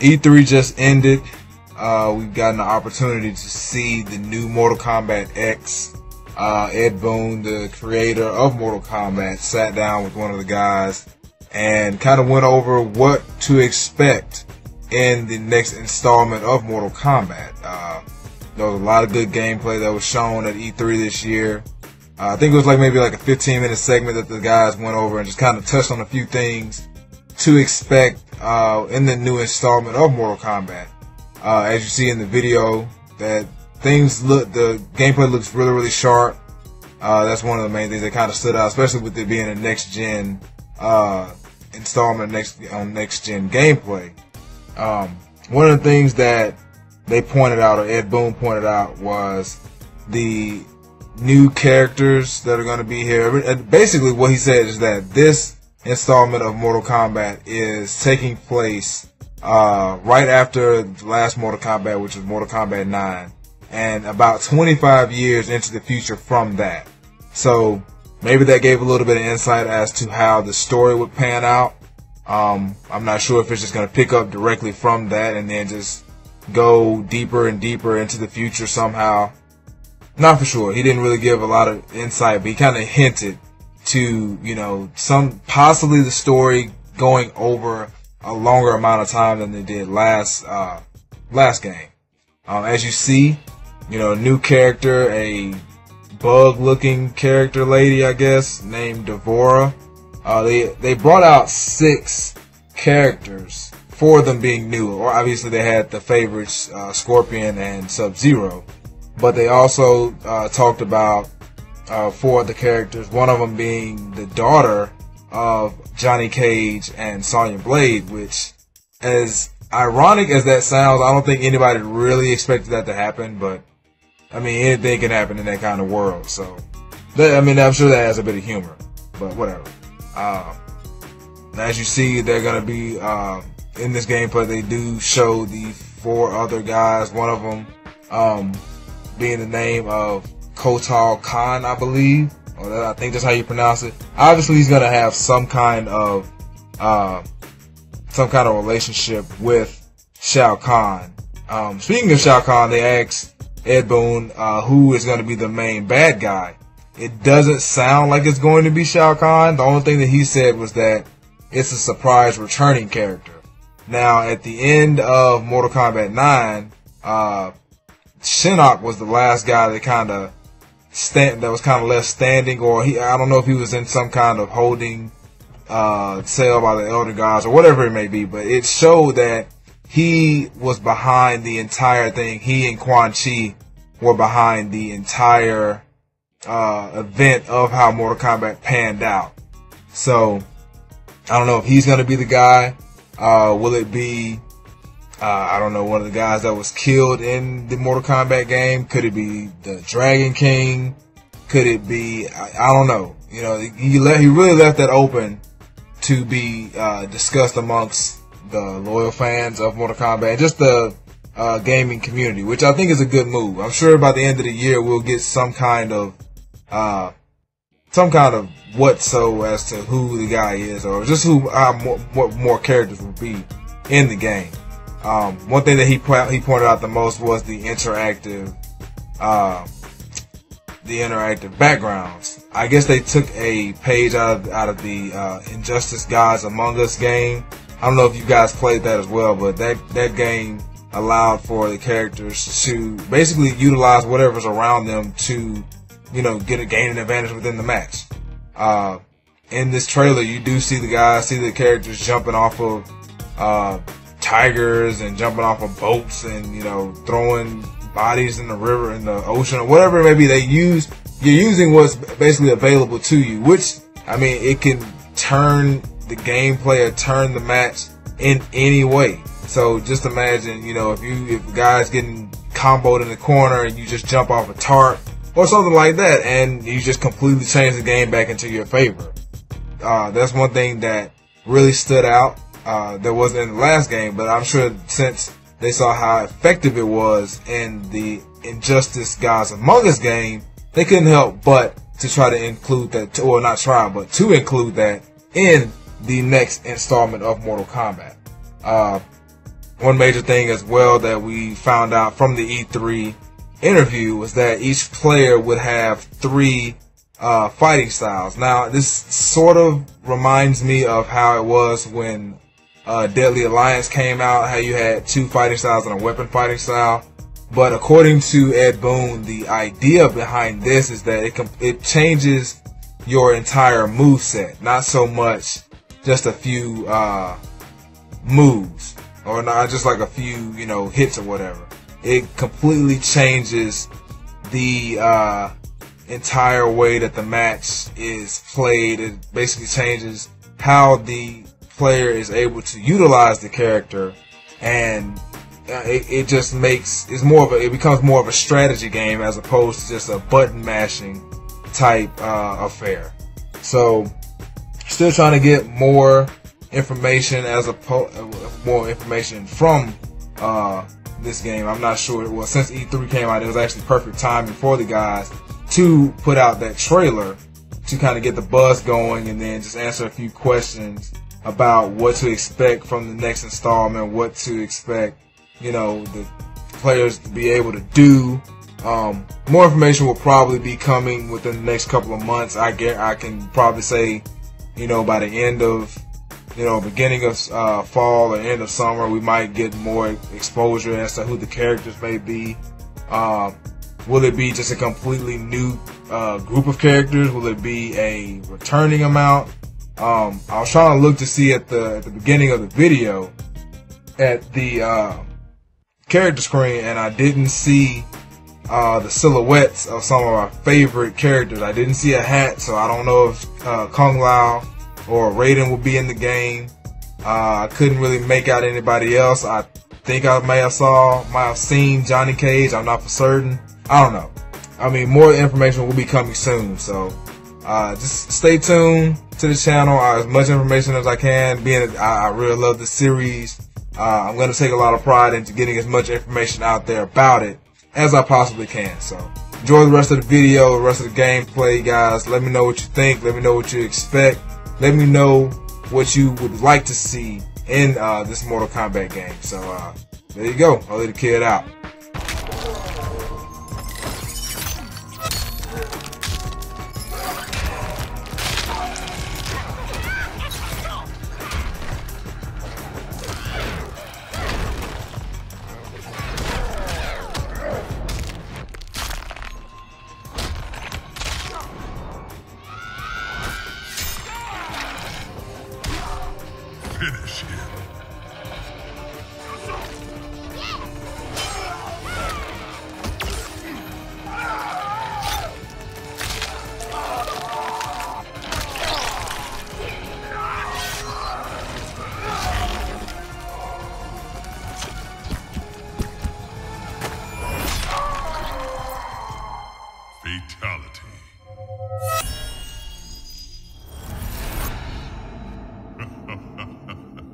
E3 just ended. We've gotten the opportunity to see the new Mortal Kombat X. Ed Boon, the creator of Mortal Kombat, sat down with one of the guys and kind of went over what to expect in the next installment of Mortal Kombat. There was a lot of good gameplay that was shown at E3 this year. I think it was maybe a 15-minute segment that the guys went over and just kind of touched on a few things to expect in the new installment of Mortal Kombat. As you see in the video, that the gameplay looks really, really sharp. That's one of the main things that kind of stood out, especially with it being a next-gen installment, next-gen gameplay. One of the things that they pointed out, or Ed Boon pointed out, was the new characters that are going to be here. And basically what he said is that this installment of Mortal Kombat is taking place right after the last Mortal Kombat, which was Mortal Kombat 9, and about 25 years into the future from that. So maybe that gave a little bit of insight as to how the story would pan out. I'm not sure if it's just going to pick up directly from that and then just go deeper and deeper into the future somehow. Not for sure. He didn't really give a lot of insight, but he kind of hinted to, possibly the story going over a longer amount of time than they did last game. As you see, a new character, a bug-looking character lady, I guess, named Devora. They brought out 6 characters, 4 of them being new. Or obviously they had the favorites, Scorpion and Sub-Zero. But they also talked about 4 of the characters, one of them being the daughter of Johnny Cage and Sonya Blade, which, as ironic as that sounds, I don't think anybody really expected that to happen, but I mean, anything can happen in that kind of world, so I'm sure that has a bit of humor, but whatever. As you see, they're going to be in this gameplay. They do show the 4 other guys, one of them being the name of Kotal Khan, I believe. I think that's how you pronounce it. Obviously, he's gonna have some kind of relationship with Shao Kahn. Speaking of Shao Kahn, they asked Ed Boon who is going to be the main bad guy. It doesn't sound like it's going to be Shao Kahn. The only thing that he said was that it's a surprise returning character. Now, at the end of Mortal Kombat 9, Shinnok was the last guy that was kind of left standing, or I don't know if he was in some kind of holding cell by the Elder Gods or whatever it may be, but it showed that he was behind the entire thing. He and Quan Chi were behind the entire event of how Mortal Kombat panned out. So I don't know if he's going to be the guy. Will it be I don't know, one of the guys that was killed in the Mortal Kombat game? Could it be the Dragon King? Could it be, I don't know. He really left that open to be discussed amongst the loyal fans of Mortal Kombat, just the gaming community, which I think is a good move. I'm sure by the end of the year we'll get some kind of what-so as to who the guy is, or just what more characters will be in the game. One thing that he pointed out the most was the interactive backgrounds. I guess they took a page out of the Injustice Gods Among Us game. I don't know if you guys played that as well, but that game allowed for the characters to basically utilize whatever's around them to, gain an advantage within the match. In this trailer, you do see the characters jumping off of tigers and jumping off of boats and throwing bodies in the river, in the ocean, or whatever it may be. You're using what's basically available to you, which it can turn the gameplay or turn the match in any way. So just imagine, if a guy's getting comboed in the corner and you just jump off a tarp or something like that, and you just completely change the game back into your favor. That's one thing that really stood out. That wasn't in the last game, but I'm sure since they saw how effective it was in the Injustice Gods Among Us game, they couldn't help but to try to include that, or not try, but to include that in the next installment of Mortal Kombat. one major thing as well that we found out from the E3 interview was that each player would have 3 fighting styles. Now, this sort of reminds me of how it was when Deadly Alliance came out, how you had 2 fighting styles and a weapon fighting style. But according to Ed Boon, the idea behind this is that it changes your entire moveset, not so much just a few moves, or not just like a few, you know, hits or whatever. It completely changes the entire way that the match is played. It basically changes how the player is able to utilize the character, and it just makes it becomes more of a strategy game as opposed to just a button mashing type affair. So still trying to get more information more information from this game. I'm not sure. Well, since E3 came out, it was actually perfect timing for the guys to put out that trailer to kind of get the buzz going, and then just answer a few questions about what to expect from the next installment, what to expect, you know, the players to be able to do. More information will probably be coming within the next couple of months. I can probably say, you know, by the end of, you know, beginning of fall or end of summer, we might get more exposure as to who the characters may be. Will it be just a completely new group of characters? Will it be a returning amount? I was trying to look to see at the beginning of the video at the character screen, and I didn't see the silhouettes of some of our favorite characters. I didn't see a hat, so I don't know if Kung Lao or Raiden will be in the game. I couldn't really make out anybody else. I think I may have seen Johnny Cage. I'm not for certain. I don't know. I mean, more information will be coming soon, so just stay tuned to the channel. As much information as I can. Being I really love the series, I'm going to take a lot of pride into getting as much information out there about it as I possibly can. So enjoy the rest of the video, the rest of the gameplay, guys. Let me know what you think. Let me know what you expect. Let me know what you would like to see in this Mortal Kombat game. So there you go. Hullie the Kid out. Finish him. Fatality.